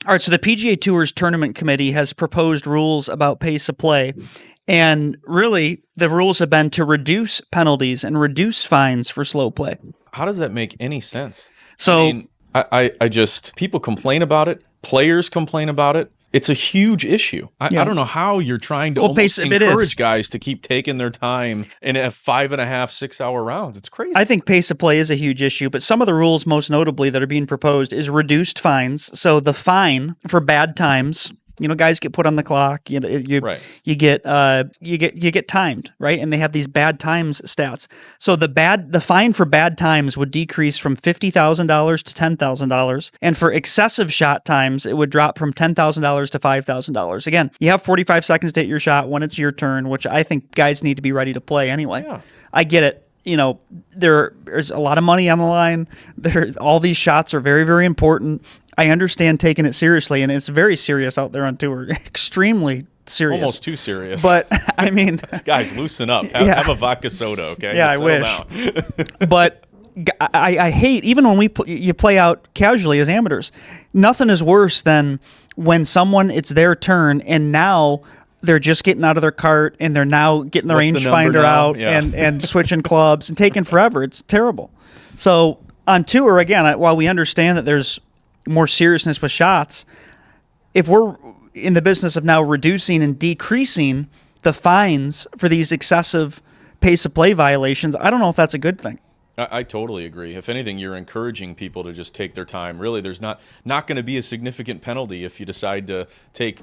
All right, so the PGA Tour's tournament committee has proposed rules about pace of play. And really, the rules have been to reduce penalties and reduce fines for slow play. How does that make any sense? I So, mean, I just, people complain about it. Players complain about it. It's a huge issue. I yeah, don't know how you're trying to well, pace, almost it is. encourage guys to keep taking their time and have 5.5, 6 hour rounds. It's crazy. I think pace of play is a huge issue, but some of the rules, most notably, that are being proposed is reduced fines. So the fine for bad times, guys get put on the clock. Right. You get timed, right? And they have these bad times stats. So the fine for bad times would decrease from $50,000 to $10,000, and for excessive shot times, it would drop from $10,000 to $5,000. Again, you have 45 seconds to hit your shot when it's your turn, which I think guys need to be ready to play anyway. Yeah. I get it. There's a lot of money on the line. All these shots are very, very important. I understand taking it seriously, and it's very serious out there on tour. Extremely serious. Almost too serious. But, I mean... Guys, loosen up. Have a vodka soda, okay? Yeah, I wish. But I hate, even when you play out casually as amateurs, nothing is worse than when it's their turn, and now... they're just getting out of their cart and they're now getting the rangefinder out and switching clubs and taking forever. It's terrible. So on tour, again, while we understand that there's more seriousness with shots, if we're in the business of now reducing and decreasing the fines for these excessive pace of play violations, I don't know if that's a good thing. I totally agree. If anything, you're encouraging people to just take their time. Really, there's not going to be a significant penalty if you decide to take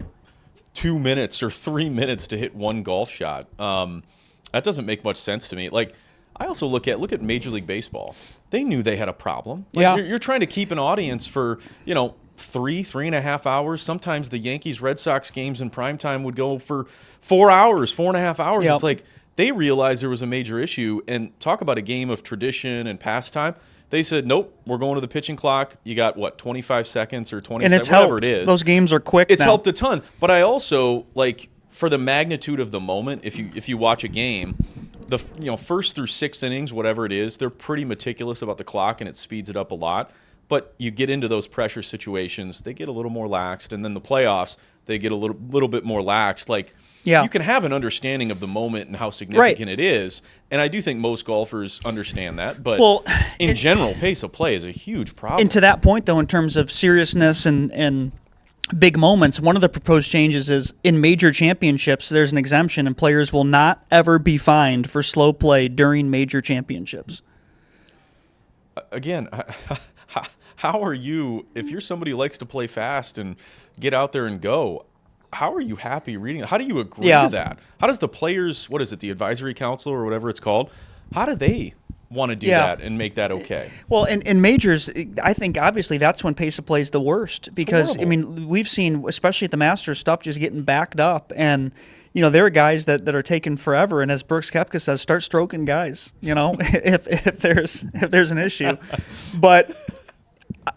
2 minutes or 3 minutes to hit one golf shot. That doesn't make much sense to me. Like, I also look at Major League Baseball. They knew they had a problem. Like, Yeah. You're trying to keep an audience for, 3.5 hours. Sometimes the Yankees-Red Sox games in primetime would go for 4 hours, 4.5 hours. Yep. It's like they realized there was a major issue. And talk about a game of tradition and pastime. They said, nope, we're going to the pitching clock. You got, 25 seconds or 20 seconds, whatever it is. Those games are quick It's now. helped a ton. But I also, for the magnitude of the moment, if you watch a game, the first through sixth innings, whatever it is, they're pretty meticulous about the clock, and it speeds it up a lot. But you get into those pressure situations, they get a little more laxed. And then the playoffs, they get a little bit more laxed. You can have an understanding of the moment and how significant it is. And I do think most golfers understand that. But in general, pace of play is a huge problem. And to that point, though, in terms of seriousness and big moments, one of the proposed changes is in major championships, there's an exemption, and players will not ever be fined for slow play during major championships. Again, how are you, if you're somebody who likes to play fast and get out there and go, how are you happy reading it? How do you agree to that? How does the players, what is it, the advisory council or whatever it's called, how do they want to do that and make that okay? Well, in majors, I think obviously that's when pace of play is the worst because, horrible. I mean, we've seen, especially at the Masters, stuff just getting backed up. And, there are guys that are taking forever. And as Brooks Koepka says, start stroking guys, if there's an issue. But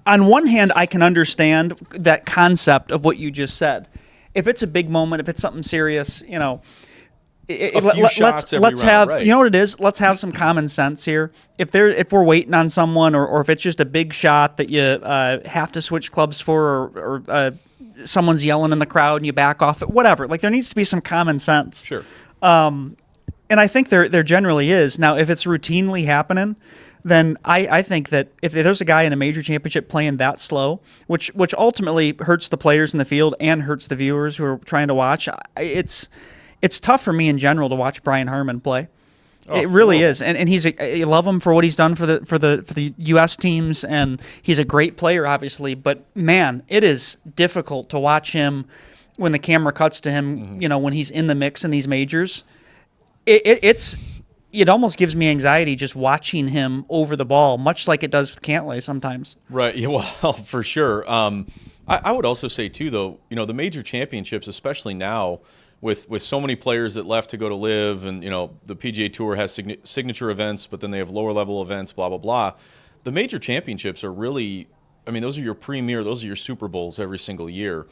on one hand, I can understand that concept of what you just said. If it's a big moment, if it's something serious, let's have, right. You know what it is? Let's have some common sense here. If we're waiting on someone, or if it's just a big shot that you have to switch clubs for, or someone's yelling in the crowd and you back off it, whatever. Like, there needs to be some common sense. Sure. And I think there generally is. Now, if it's routinely happening, then I think that if there's a guy in a major championship playing that slow, which ultimately hurts the players in the field and hurts the viewers who are trying to watch, it's tough for me in general to watch Brian Harman play. It really is, and I love him for what he's done for the U.S. teams, and he's a great player, obviously. But man, it is difficult to watch him when the camera cuts to him. Mm-hmm. When he's in the mix in these majors, it almost gives me anxiety just watching him over the ball, much like it does with Cantlay sometimes. Right. Yeah, well, for sure. I would also say too, though, the major championships, especially now, with so many players that left to go to live, and the PGA Tour has signature events, but then they have lower level events, blah blah blah. The major championships are really, those are your premier, those are your Super Bowls every single year,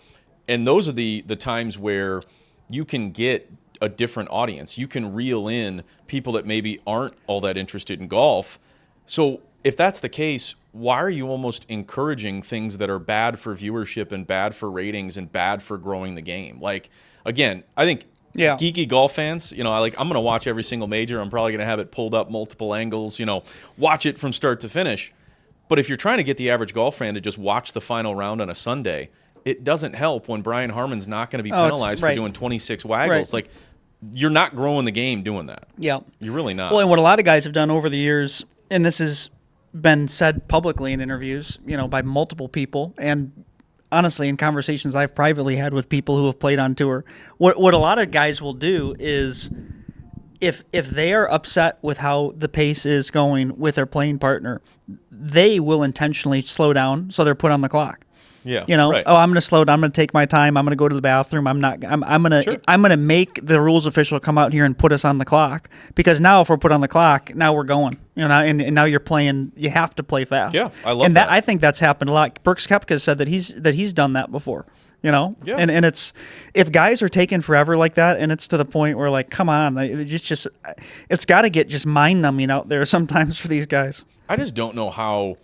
and those are the times where you can get a different audience. You can reel in people that maybe aren't all that interested in golf. So if that's the case, why are you almost encouraging things that are bad for viewership and bad for ratings and bad for growing the game? Like, again, I think geeky golf fans, I'm going to watch every single major. I'm probably going to have it pulled up multiple angles, watch it from start to finish. But if you're trying to get the average golf fan to just watch the final round on a Sunday, it doesn't help when Brian Harman's not going to be penalized for doing 26 waggles. Like, you're not growing the game doing that. Yeah. You're really not. Well, and what a lot of guys have done over the years, and this has been said publicly in interviews, by multiple people, and honestly in conversations I've privately had with people who have played on tour, what a lot of guys will do is if they are upset with how the pace is going with their playing partner, they will intentionally slow down so they're put on the clock. Yeah. I'm going to slow down. I'm going to take my time. I'm going to go to the bathroom. I'm going to make the rules official come out here and put us on the clock, because now if we're put on the clock, now we're going. And now you're playing. You have to play fast. Yeah, I love that. I think that's happened a lot. Brooks Koepka said that he's done that before. Yeah. And it's, if guys are taking forever like that, and it's to the point where, like, come on, it's got to get just mind numbing out there sometimes for these guys. I just don't know how.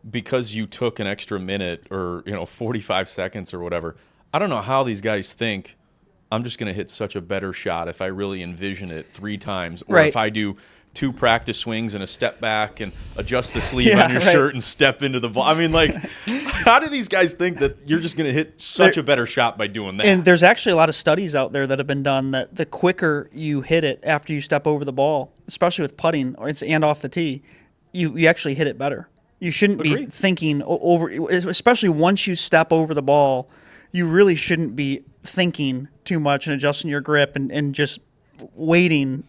Because you took an extra minute or 45 seconds or whatever, I don't know how these guys think I'm just going to hit such a better shot if I really envision it 3 times, or if I do 2 practice swings and a step back and adjust the sleeve on your shirt and step into the ball. I mean, like, how do these guys think that you're just going to hit such a better shot by doing that? And there's actually a lot of studies out there that have been done that the quicker you hit it after you step over the ball, especially with putting and off the tee, you actually hit it better. You shouldn't be thinking over, especially once you step over the ball, you really shouldn't be thinking too much and adjusting your grip and just waiting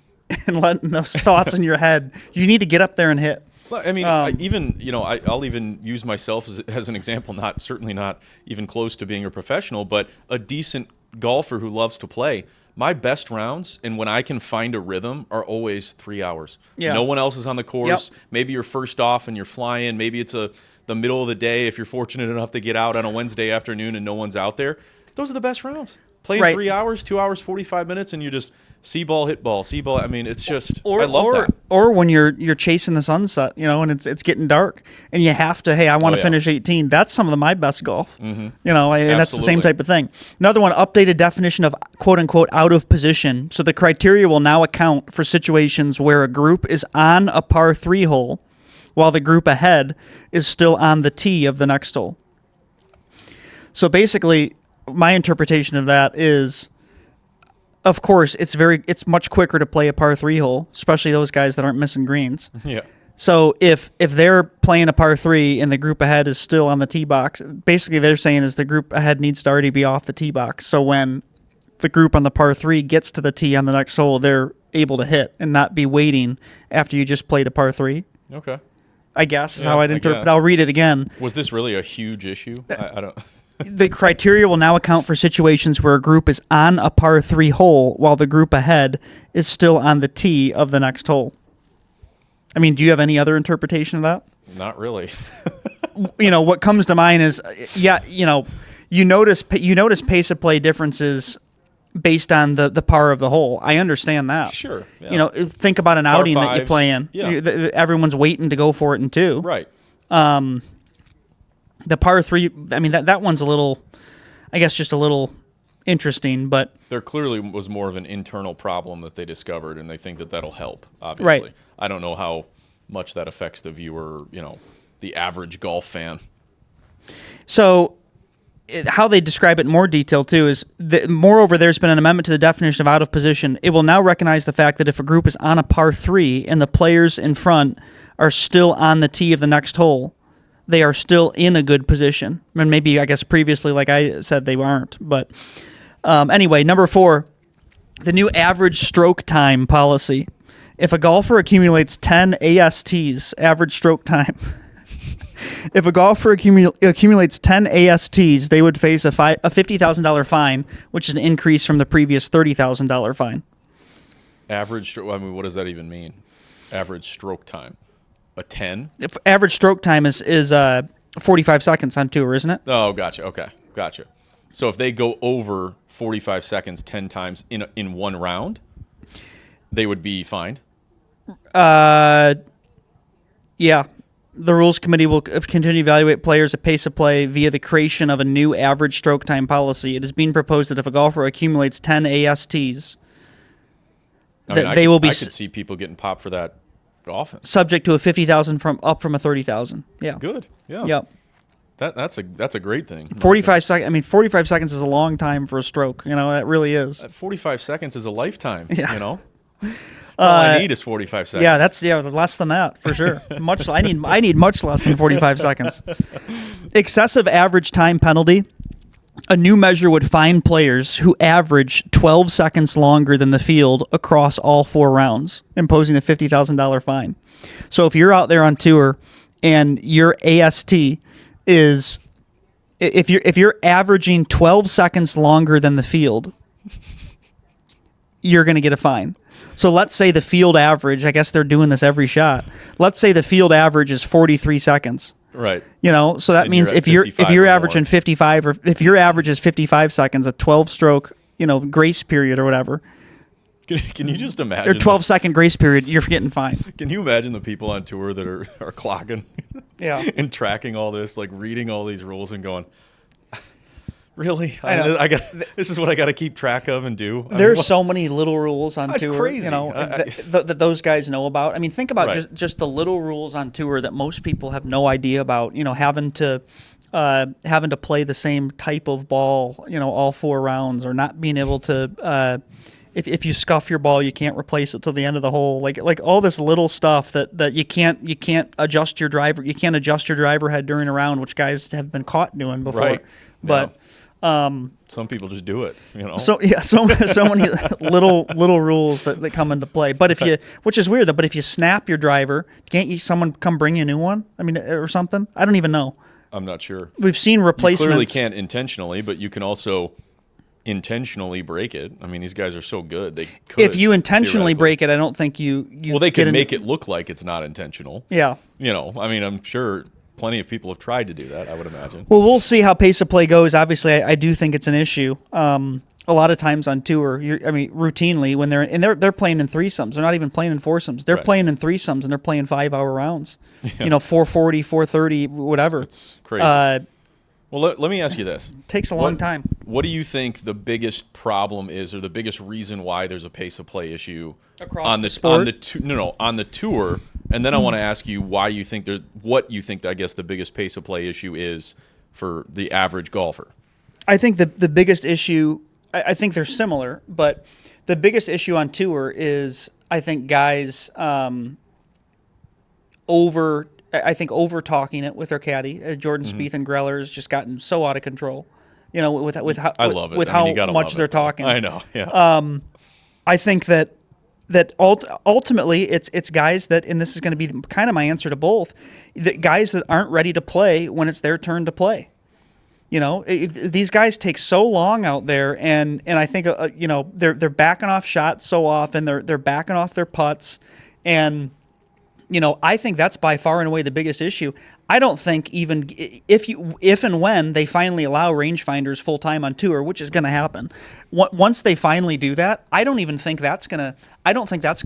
and letting those thoughts in your head. You need to get up there and hit. Well, I mean, I'll even use myself as an example, certainly not even close to being a professional, but a decent golfer who loves to play. My best rounds, and when I can find a rhythm, are always 3 hours. Yeah. No one else is on the course. Yep. Maybe you're first off and you're flying. Maybe it's the middle of the day if you're fortunate enough to get out on a Wednesday afternoon and no one's out there. Those are the best rounds. Playing 3 hours, 2 hours, 45 minutes, and you just see ball, hit ball, see ball. I mean, it's just I love that. Or when you're chasing the sunset, and it's getting dark, and you have to, I want to finish 18. That's some of my best golf. Mm-hmm. And that's the same type of thing. Another one, updated definition of quote unquote out of position. So the criteria will now account for situations where a group is on a par 3 hole while the group ahead is still on the tee of the next hole. So basically, my interpretation of that is, of course, it's much quicker to play a par 3 hole, especially those guys that aren't missing greens. Yeah. So if they're playing a par 3 and the group ahead is still on the tee box, basically they're saying is the group ahead needs to already be off the tee box. So when the group on the par 3 gets to the tee on the next hole, they're able to hit and not be waiting after you just played a par 3. Okay. I guess is how I'd interpret. I'll read it again. Was this really a huge issue? I don't. The criteria will now account for situations where a group is on a par 3 hole while the group ahead is still on the tee of the next hole. I mean, do you have any other interpretation of that? Not really. What comes to mind is, you notice pace of play differences based on the par of the hole. I understand that. Sure. Yeah. Think about an outing that you play in. Yeah. Everyone's waiting to go for it in 2. Right. The par 3, I mean, that one's a little, I guess, just a little interesting, but there clearly was more of an internal problem that they discovered, and they think that that'll help, obviously. Right. I don't know how much that affects the viewer, the average golf fan. So how they describe it in more detail, too, is that, moreover, there's been an amendment to the definition of out of position. It will now recognize the fact that if a group is on a par 3 and the players in front are still on the tee of the next hole, they are still in a good position. And maybe, I guess, previously, like I said, they aren't. But anyway, number 4, the new average stroke time policy. If a golfer accumulates 10 ASTs, average stroke time, if a golfer accumulates 10 ASTs, they would face a $50,000 fine, which is an increase from the previous $30,000 fine. Average, I mean, what does that even mean? Average stroke time. A 10? Average stroke time is 45 seconds on tour, isn't it? Oh, gotcha. Okay, gotcha. So if they go over 45 seconds 10 times in one round, they would be fined? Yeah. The Rules Committee will continue to evaluate players at pace of play via the creation of a new average stroke time policy. It is being proposed that if a golfer accumulates 10 ASTs, I could see people getting popped for that often. Subject to a 50,000 up from a 30,000. Yeah. Good. Yeah. Yep. That's a great thing. 45 seconds. I mean, 45 seconds is a long time for a stroke. That really is. 45 seconds is a lifetime. Yeah. All I need is 45 seconds. Yeah, that's less than that for sure. I need much less than 45 seconds. Excessive average time penalty. A new measure would fine players who average 12 seconds longer than the field across all 4 rounds, imposing a $50,000 fine. So if you're out there on tour and your AST is if you're averaging 12 seconds longer than the field, you're going to get a fine. So let's say the field average, I guess they're doing this every shot. Let's say the field average is 43 seconds. Right. So that means if you're averaging 55, or if your average is 55 seconds, a 12-stroke, grace period or whatever. Can you just imagine? Or 12-second grace period, you're getting fined. Can you imagine the people on tour that are clocking and tracking all this, like reading all these rules and going, really? This is what I got to keep track of and do. There's so many little rules on That's tour, crazy. that those guys know about. I mean, think about Right. just the little rules on tour that most people have no idea about. Having to play the same type of ball, all 4 rounds, or not being able to. If you scuff your ball, you can't replace it till the end of the hole. Like all this little stuff that you can't adjust your driver. You can't adjust your driver head during a round, which guys have been caught doing before. Right. But. Some people just do it, So many little rules that come into play. But which is weird though. But if you snap your driver, can't someone come bring you a new one? I mean, or something. I don't even know. I'm not sure. We've seen replacements. You clearly can't intentionally, but you can also intentionally break it. I mean, these guys are so good. They could, if you intentionally break it, I don't think you. Well, they can make it look like it's not intentional. Yeah. I mean, I'm sure. Plenty of people have tried to do that, I would imagine. Well, we'll see how pace of play goes. Obviously, I do think it's an issue. A lot of times on tour, routinely when they're playing in threesomes, they're not even playing in foursomes. They're playing in threesomes and they're playing 5-hour rounds. 440, 430, whatever. It's crazy. Well, let me ask you this. Takes a long time. What do you think the biggest problem is, or the biggest reason why there's a pace of play issue across the sport? On the tour? And then I want to ask you what you think, I guess, the biggest pace of play issue is for the average golfer. I think the biggest issue, I think they're similar, but the biggest issue on tour is, I think, guys over talking it with their caddy. Jordan Spieth and Greller has just gotten so out of control. With how I love it. With how much they're talking. I know. Yeah. I think that ultimately it's guys that, and this is going to be kind of my answer to both, that guys that aren't ready to play when it's their turn to play. These guys take so long out there, and I think they're backing off shots so often. They're backing off their putts, and I think that's by far and away the biggest issue. I don't think even if and when they finally allow rangefinders full time on tour, which is going to happen, once they finally do that, I don't think that's going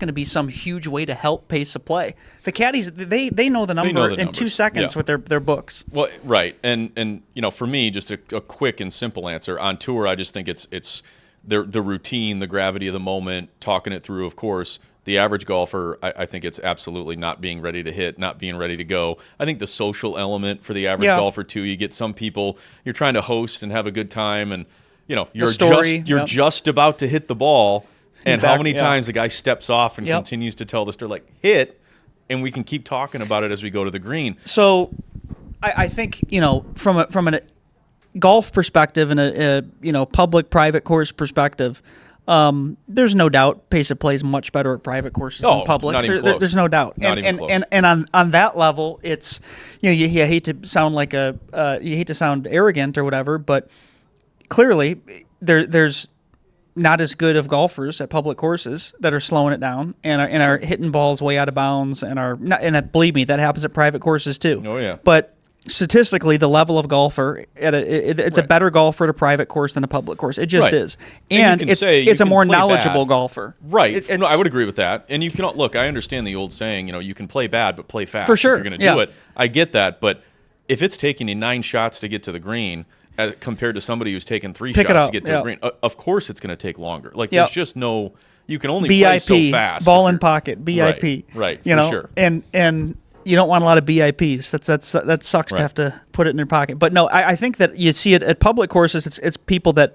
to be some huge way to help pace of play. The caddies, they know the number in 2 seconds with their books. Well, right, and for me, just a quick and simple answer on tour, I just think it's the routine, the gravity of the moment, talking it through, of course. The average golfer, I think it's absolutely not being ready to hit, not being ready to go. I think the social element for the average golfer too. You get some people, you're trying to host and have a good time, and you're just about to hit the ball, and how many times the guy steps off and continues to tell the story, like, hit, and we can keep talking about it as we go to the green. So, I think from a golf perspective and a public private course perspective. There's no doubt pace of play is much better at private courses than public. Not even close. There's no doubt. Not even close. And on that level, it's you hate to sound like you hate to sound arrogant or whatever, but clearly there's not as good of golfers at public courses that are slowing it down and are hitting balls way out of bounds and believe me, that happens at private courses too. Oh yeah. But statistically, the level of golfer it's a better golfer at a private course than a public course. It just is, and it's a more knowledgeable golfer. Right. No, I would agree with that. And you can look. I understand the old saying. You can play bad, but play fast. For sure, if you're going to do it. I get that, but if it's taking you 9 shots to get to the green, compared to somebody who's taken 3 shots to get to the green, of course it's going to take longer. Like there's just no. You can only play so fast. Ball in pocket. BIP. Right. For sure. And you don't want a lot of BIPs. That sucks to have to put it in their pocket. But no, I think that you see it at public courses. It's people that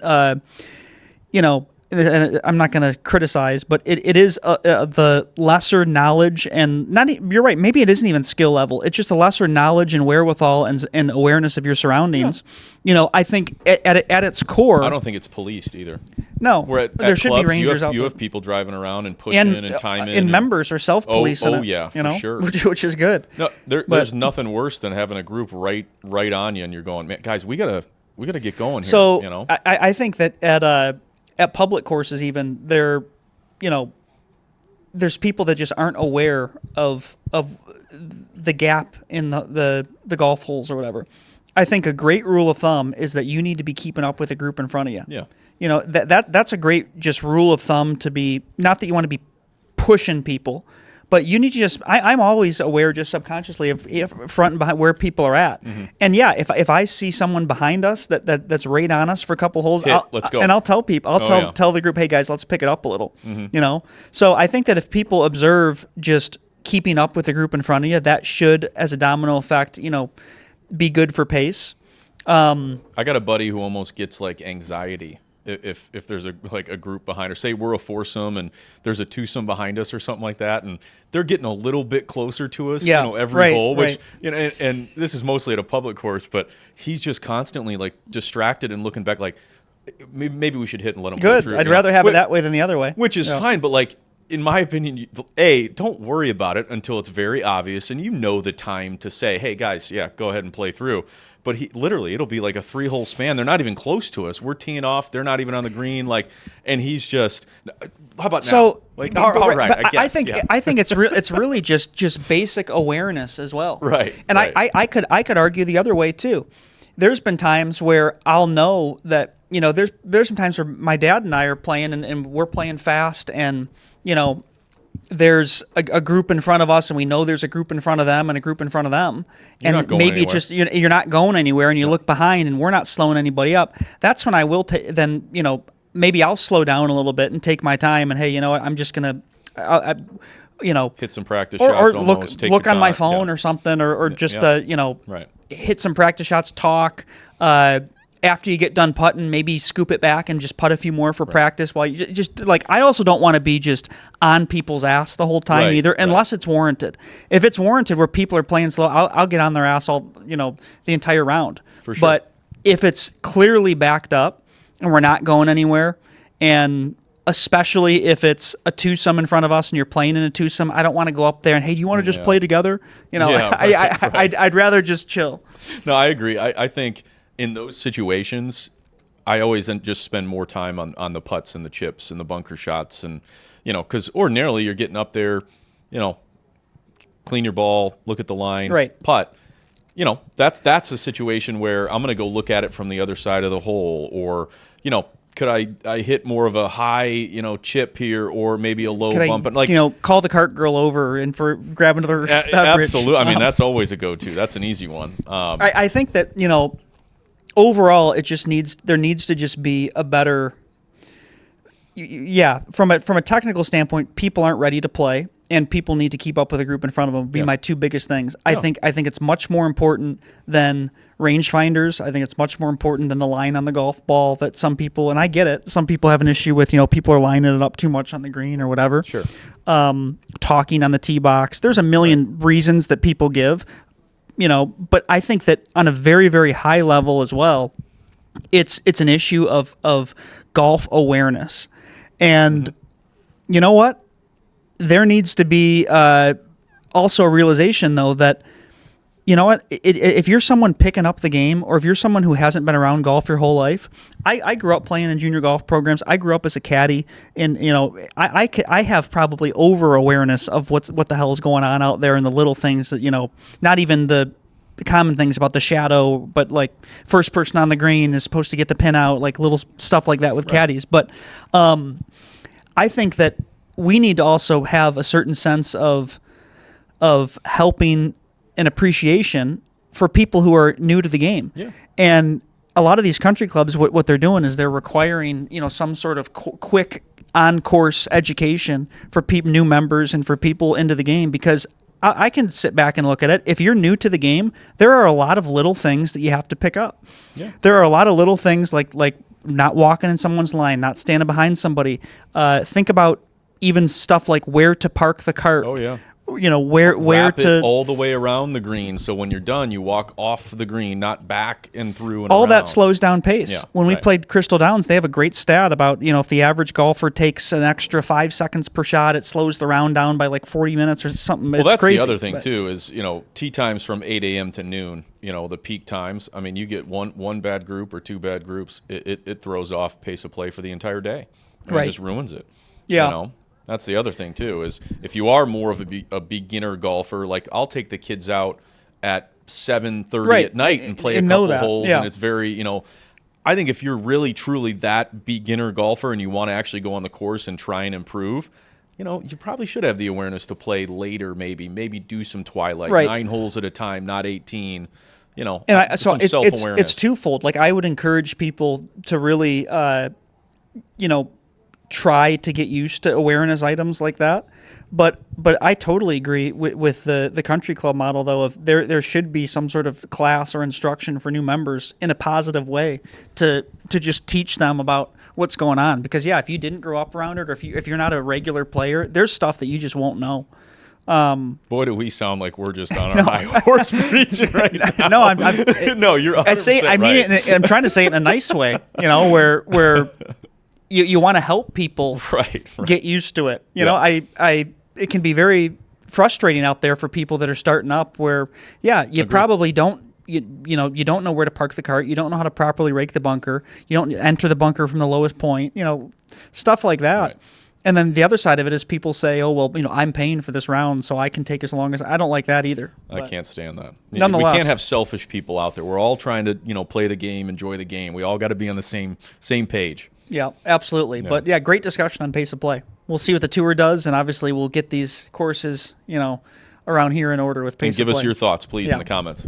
and I'm not going to criticize, but it is the lesser knowledge and you're right. Maybe it isn't even skill level. It's just a lesser knowledge and wherewithal and awareness of your surroundings. Yeah. I think at its core, I don't think it's policed either. No, where there should clubs, be rangers out there. You have people driving around and pushing and timing. And members are self-policing. Oh yeah, for sure. Which is good. No, there's nothing worse than having a group right on you, and you're going, man, guys, we gotta get going here. So I think that at public courses, even there's people that just aren't aware of the gap in the golf holes or whatever. I think a great rule of thumb is that you need to be keeping up with the group in front of you. Yeah. That's a great just rule of thumb to be, not that you want to be pushing people, but you need to just, I'm always aware just subconsciously of front and behind where people are at. Mm-hmm. And yeah, if I see someone behind us that's right on us for a couple holes, let's go. And I'll tell people, tell the group, hey guys, let's pick it up a little, So I think that if people observe just keeping up with the group in front of you, that should, as a domino effect, be good for pace. I got a buddy who almost gets like anxiety if there's a group behind her. Say we're a foursome and there's a twosome behind us or something like that, and they're getting a little bit closer to us, every hole. Which and this is mostly at a public course, but he's just constantly like distracted and looking back, like maybe we should hit and let him good. Go through. I'd rather have it that way than the other way, which is fine. But like in my opinion, don't worry about it until it's very obvious and the time to say, hey guys, go ahead and play through. But it'll be like a 3-hole span. They're not even close to us. We're teeing off. They're not even on the green. And he's just, how about now? All right. I think it's really just basic awareness as well. Right. And right. I could argue the other way too. There's been times where I'll know that there's some times where my dad and I are playing and we're playing fast and there's a group in front of us, and we know there's a group in front of them and a group in front of them. You're not going anywhere. Just you're not going anywhere, and you look behind, and we're not slowing anybody up. That's when I will maybe I'll slow down a little bit and take my time. And hey, what? I'm just gonna, hit some practice shots, or look on my phone or something, or just hit some practice shots, talk. After you get done putting, maybe scoop it back and just putt a few more for practice. While you just I also don't want to be just on people's ass the whole time either, unless it's warranted. If it's warranted where people are playing slow, I'll get on their ass all the entire round. For sure. But if it's clearly backed up and we're not going anywhere, and especially if it's a twosome in front of us and you're playing in a twosome, I don't want to go up there and hey, do you want to just play together? I'd rather just chill. No, I agree. I think. In those situations, I always just spend more time on the putts and the chips and the bunker shots, and because ordinarily you're getting up there, clean your ball, look at the line, putt. That's a situation where I'm going to go look at it from the other side of the hole, or could I hit more of a high chip here, or maybe a low bump, and call the cart girl over and for grab another beverage. Absolutely. I mean that's always a go-to. That's an easy one. I think that overall, there needs to just be a better. From a technical standpoint, people aren't ready to play, and people need to keep up with the group in front of them. Be my two biggest things. I think it's much more important than rangefinders. I think it's much more important than the line on the golf ball that some people, and I get it. Some people have an issue with people are lining it up too much on the green or whatever. Sure. Talking on the tee box. There's a million reasons that people give. But I think that on a very, very high level as well, it's an issue of golf awareness. And you know what? There needs to be also a realization, though, that, if you're someone picking up the game, or if you're someone who hasn't been around golf your whole life, I grew up playing in junior golf programs. I grew up as a caddy, and I have probably over awareness of what the hell is going on out there and the little things that not even the the common things about the shadow, but like first person on the green is supposed to get the pin out, like little stuff like that with caddies. But I think that we need to also have a certain sense of helping and appreciation for people who are new to the game. Yeah. And a lot of these country clubs, what they're doing is they're requiring, some sort of quick on-course education for new members and for people into the game, because I can sit back and look at it. If you're new to the game, there are a lot of little things that you have to pick up. Yeah. There are a lot of little things like not walking in someone's line, not standing behind somebody. Think about even stuff like where to park the cart. Oh, yeah. Where Wrap to it all the way around the green, so when you're done, you walk off the green, not back and through and all around. that slows down pace. Yeah, when we played Crystal Downs, they have a great stat about, if the average golfer takes an extra 5 seconds per shot, it slows the round down by like 40 minutes or something. Well, it's that's crazy, the other thing too, is tee times from 8 a.m. to noon. The peak times. I mean, you get one bad group or two bad groups, it throws off pace of play for the entire day. Right. It just ruins it. Yeah. That's the other thing too, is if you are more of a beginner golfer, like I'll take the kids out at 7:30 at night and play a couple holes, and it's very, I think if you're really truly that beginner golfer and you want to actually go on the course and try and improve, you probably should have the awareness to play later, maybe do some twilight, 9 holes at a time, not 18. So self-awareness. it's twofold. Like I would encourage people to really, try to get used to awareness items like that. But I totally agree with the country club model, though, of there should be some sort of class or instruction for new members in a positive way to just teach them about what's going on. Because, if you didn't grow up around it, or if you're not a regular player, there's stuff that you just won't know. Boy, do we sound like we're just on our high horse preaching right now. No, no, you're 100% I mean it, I'm trying to say it in a nice way, where you want to help people get used to it. It can be very frustrating out there for people that are starting up where, you probably don't, you don't know where to park the cart. You don't know how to properly rake the bunker. You don't enter the bunker from the lowest point, stuff like that. Right. And then the other side of it is people say, oh, well, I'm paying for this round, so I can take as long as. I don't like that either. I can't stand that. Nonetheless, we can't have selfish people out there. We're all trying to, play the game, enjoy the game. We all got to be on the same page. Yeah, absolutely. Yeah. But great discussion on pace of play. We'll see what the tour does, and obviously we'll get these courses, around here in order with pace of play. And give us your thoughts, please, in the comments.